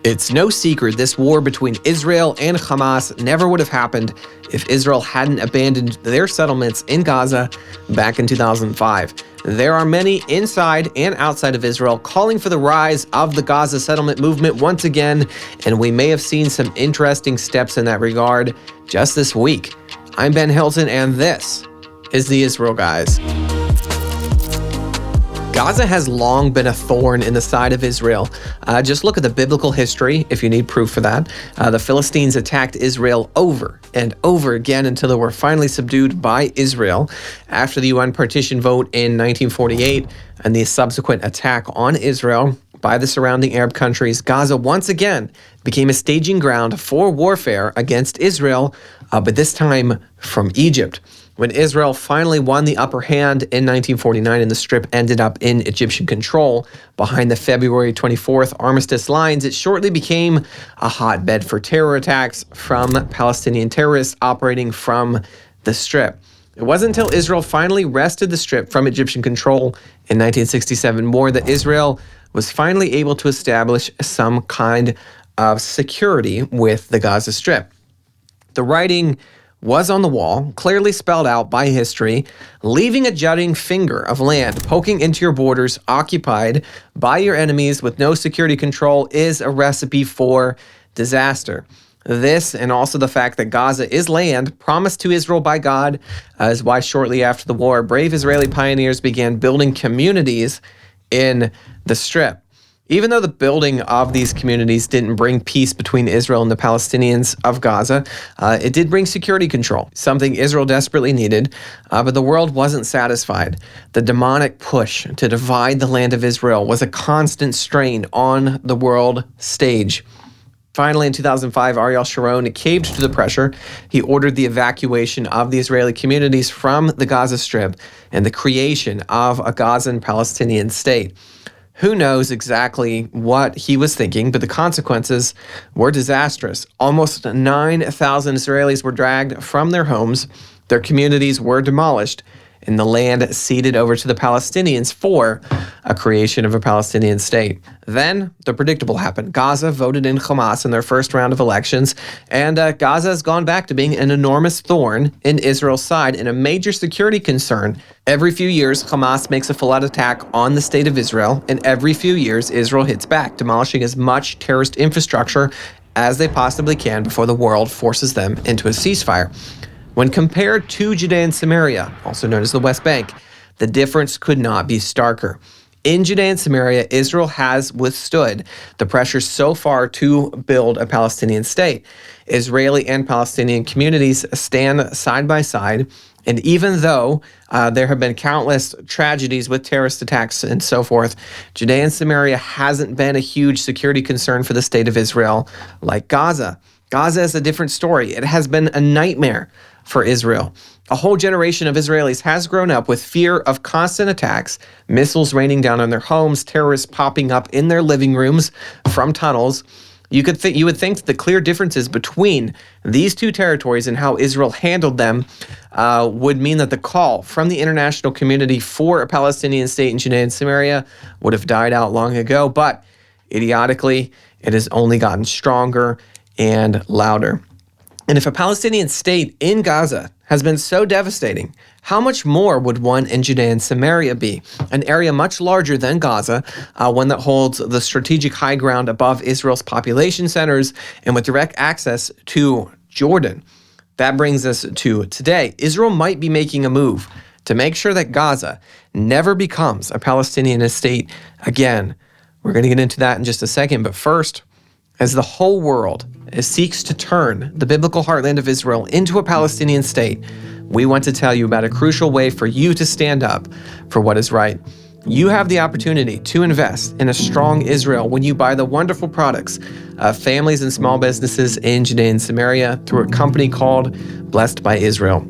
It's no secret this war between Israel and Hamas never would have happened if Israel hadn't abandoned their settlements in Gaza back in 2005. There are many inside and outside of Israel calling for the rise of the Gaza settlement movement once again, and we may have seen some interesting steps in that regard just this week. I'm Ben Hilton, and this is the Israel Guys. Gaza has long been a thorn in the side of Israel. Just look at the biblical history if you need proof for that. The Philistines attacked Israel over and over again until they were finally subdued by Israel. After the UN partition vote in 1948 and the subsequent attack on Israel by the surrounding Arab countries, Gaza once again became a staging ground for warfare against Israel, but this time from Egypt. When Israel finally won the upper hand in 1949 and the Strip ended up in Egyptian control behind the February 24th armistice lines, it shortly became a hotbed for terror attacks from Palestinian terrorists operating from the Strip. It wasn't until Israel finally wrested the Strip from Egyptian control in 1967 war that Israel was finally able to establish some kind of security with the Gaza Strip. The writing was on the wall, clearly spelled out by history. Leaving a jutting finger of land poking into your borders occupied by your enemies with no security control is a recipe for disaster. This, and also the fact that Gaza is land promised to Israel by God, is why shortly after the war, brave Israeli pioneers began building communities in the Strip. Even though the building of these communities didn't bring peace between Israel and the Palestinians of Gaza, it did bring security control, something Israel desperately needed, but the world wasn't satisfied. The demonic push to divide the land of Israel was a constant strain on the world stage. Finally, in 2005, Ariel Sharon caved to the pressure. He ordered the evacuation of the Israeli communities from the Gaza Strip and the creation of a Gazan-Palestinian state. Who knows exactly what he was thinking, but the consequences were disastrous. Almost 9,000 Israelis were dragged from their homes, their communities were demolished, and the land ceded over to the Palestinians for a creation of a Palestinian state. Then, the predictable happened. Gaza voted in Hamas in their first round of elections, and Gaza has gone back to being an enormous thorn in Israel's side and a major security concern. Every few years, Hamas makes a full-out attack on the state of Israel, and every few years, Israel hits back, demolishing as much terrorist infrastructure as they possibly can before the world forces them into a ceasefire. When compared to Judea and Samaria, also known as the West Bank, the difference could not be starker. In Judea and Samaria, Israel has withstood the pressure so far to build a Palestinian state. Israeli and Palestinian communities stand side by side, and even though there have been countless tragedies with terrorist attacks and so forth, Judea and Samaria hasn't been a huge security concern for the state of Israel like Gaza. Gaza is a different story. It has been a nightmare for Israel. A whole generation of Israelis has grown up with fear of constant attacks, missiles raining down on their homes, terrorists popping up in their living rooms from tunnels. You would think that the clear differences between these two territories and how Israel handled them would mean that the call from the international community for a Palestinian state in Judea and Samaria would have died out long ago, but idiotically, it has only gotten stronger and louder. And if a Palestinian state in Gaza has been so devastating, how much more would one in Judea and Samaria be? An area much larger than Gaza, one that holds the strategic high ground above Israel's population centers and with direct access to Jordan. That brings us to today. Israel might be making a move to make sure that Gaza never becomes a Palestinian state again. We're going to get into that in just a second, but first, as the whole world seeks to turn the biblical heartland of Israel into a Palestinian state, we want to tell you about a crucial way for you to stand up for what is right. You have the opportunity to invest in a strong Israel when you buy the wonderful products of families and small businesses in Judea and Samaria through a company called Blessed by Israel.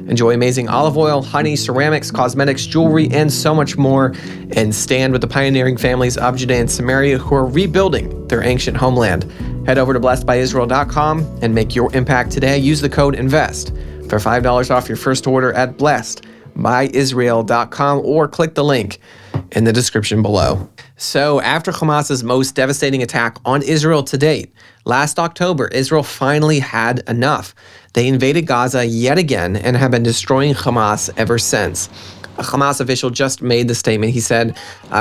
Enjoy amazing olive oil, honey, ceramics, cosmetics, jewelry, and so much more, and stand with the pioneering families of Judea and Samaria who are rebuilding their ancient homeland. Head over to blessedbyisrael.com and make your impact today. Use the code INVEST for $5 off your first order at blessedbyisrael.com or click the link in the description below. So after Hamas's most devastating attack on Israel to date, last October, Israel finally had enough. They invaded Gaza yet again and have been destroying Hamas ever since. A Hamas official just made the statement. He said,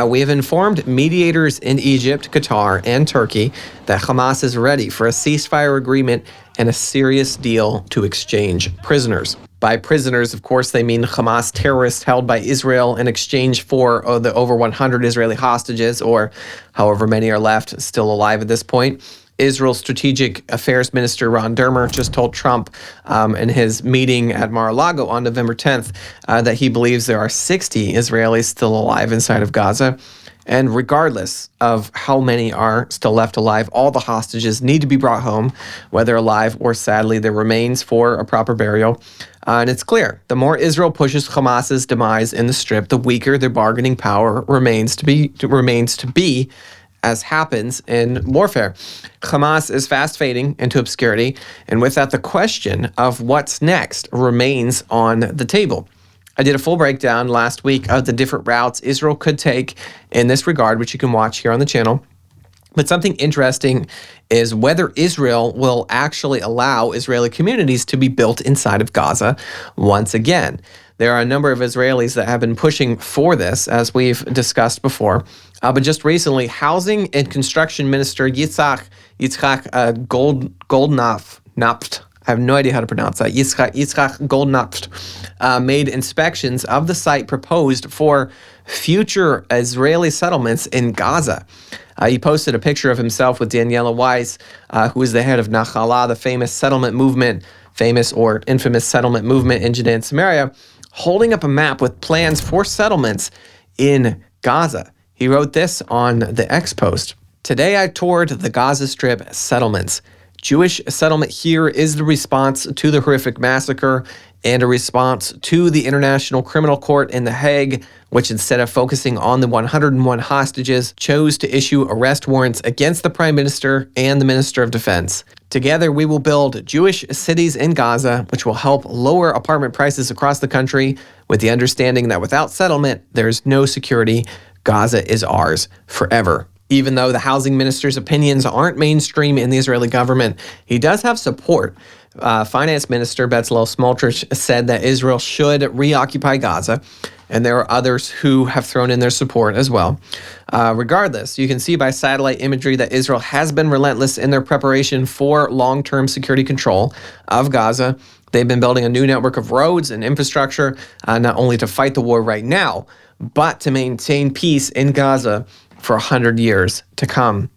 "We have informed mediators in Egypt, Qatar, and Turkey that Hamas is ready for a ceasefire agreement and a serious deal to exchange prisoners." By prisoners, of course, they mean Hamas terrorists held by Israel in exchange for the over 100 Israeli hostages, or however many are left still alive at this point. Israel's Strategic Affairs Minister Ron Dermer just told Trump in his meeting at Mar-a-Lago on November 10th that he believes there are 60 Israelis still alive inside of Gaza. And regardless of how many are still left alive, all the hostages need to be brought home, whether alive or sadly their remains for a proper burial. And it's clear, the more Israel pushes Hamas's demise in the Strip, the weaker their bargaining power remains to be, as happens in warfare. Hamas is fast fading into obscurity, and with that, the question of what's next remains on the table. I did a full breakdown last week of the different routes Israel could take in this regard, which you can watch here on the channel. But something interesting is whether Israel will actually allow Israeli communities to be built inside of Gaza once again. There are a number of Israelis that have been pushing for this, as we've discussed before. But just recently, Housing and Construction Minister Yitzhak Goldknopf, I have no idea how to pronounce that, Yitzhak Goldknopf, made inspections of the site proposed for future Israeli settlements in Gaza. He posted a picture of himself with Daniela Weiss, who is the head of Nachalah, the famous infamous settlement movement in Judea and Samaria, holding up a map with plans for settlements in Gaza. He wrote this on the X post. "Today I toured the Gaza Strip settlements. Jewish settlement here is the response to the horrific massacre and a response to the International Criminal Court in The Hague, which instead of focusing on the 101 hostages, chose to issue arrest warrants against the Prime Minister and the Minister of Defense. Together, we will build Jewish cities in Gaza, which will help lower apartment prices across the country with the understanding that without settlement, there's no security. Gaza is ours forever." Even though the housing minister's opinions aren't mainstream in the Israeli government, he does have support. Finance Minister Bezalel Smotrich said that Israel should reoccupy Gaza, and there are others who have thrown in their support as well. Regardless, you can see by satellite imagery that Israel has been relentless in their preparation for long-term security control of Gaza. They've been building a new network of roads and infrastructure, not only to fight the war right now, but to maintain peace in Gaza for 100 years to come.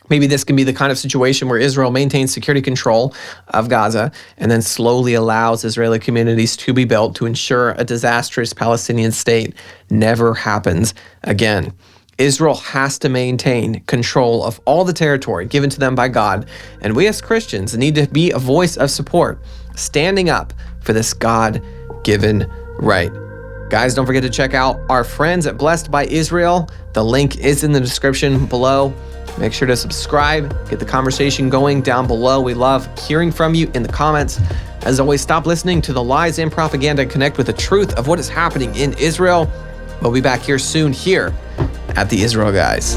Maybe this can be the kind of situation where Israel maintains security control of Gaza and then slowly allows Israeli communities to be built to ensure a disastrous Palestinian state never happens again. Israel has to maintain control of all the territory given to them by God, and we as Christians need to be a voice of support, standing up for this God-given right. Guys, don't forget to check out our friends at Blessed by Israel. The link is in the description below. Make sure to subscribe, get the conversation going down below. We love hearing from you in the comments. As always, stop listening to the lies and propaganda and connect with the truth of what is happening in Israel. We'll be back here soon here at the Israel Guys.